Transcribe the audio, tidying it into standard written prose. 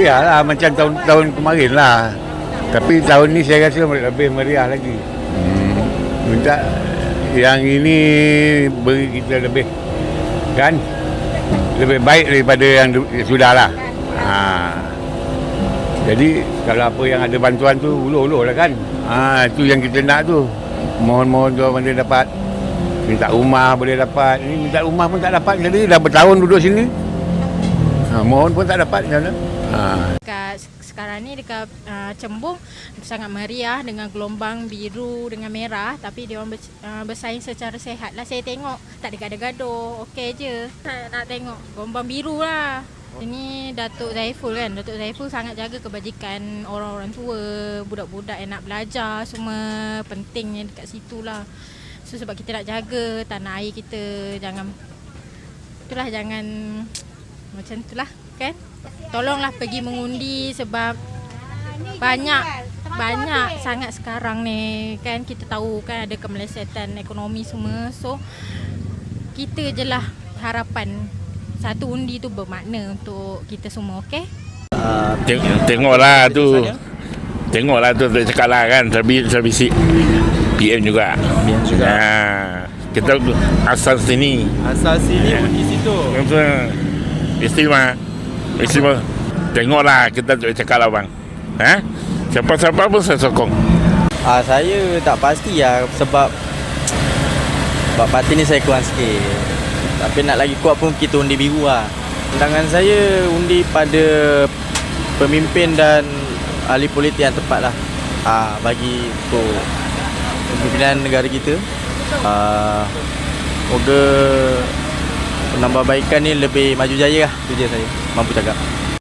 meriah lah macam tahun-tahun kemarin lah. Tapi tahun ni saya rasa lebih meriah lagi. Minta yang ini beri kita lebih, kan? Lebih baik daripada yang sudah lah. Jadi kalau apa yang ada bantuan tu uluh-uluh lah kan. Itu yang kita nak tu. Mohon-mohon tu mana dapat. Minta rumah boleh dapat. Ini minta rumah pun tak dapat. Jadi dah bertahun duduk sini. Mohon pun tak dapat. Sekarang ni dekat Cembung sangat meriah dengan gelombang biru dengan merah, tapi dia orang bersaing secara sehat lah. Saya tengok tak ada gaduh-gaduh, okey je. Saya nak tengok gelombang biru lah. Ini Datuk Zaiful kan. Datuk Zaiful sangat jaga kebajikan orang-orang tua, budak-budak yang nak belajar, semua pentingnya dekat situ lah. So sebab kita nak jaga tanah air kita, jangan macam itulah kan. Tolonglah pergi mengundi sebab banyak sangat sekarang ni kan, kita tahu kan ada kemelesetan ekonomi semua. So kita je lah harapan satu undi tu bermakna untuk kita semua, okey? Tengoklah tu dia cakap lah kan, servis PM juga. Kita asal sini undi situ. Istimewa. Tengoklah, kita cakap lah bang. Siapa-siapa pun saya sokong. Saya tak pasti lah sebab parti ni saya kurang sikit. Tapi nak lagi kuat pun kita undi biru lah. Pandangan saya undi pada pemimpin dan ahli politik yang tepat lah. Bagi untuk pimpinan negara kita. Moga penambahbaikan ni lebih maju jaya lah. Itu je saya mampu cakap.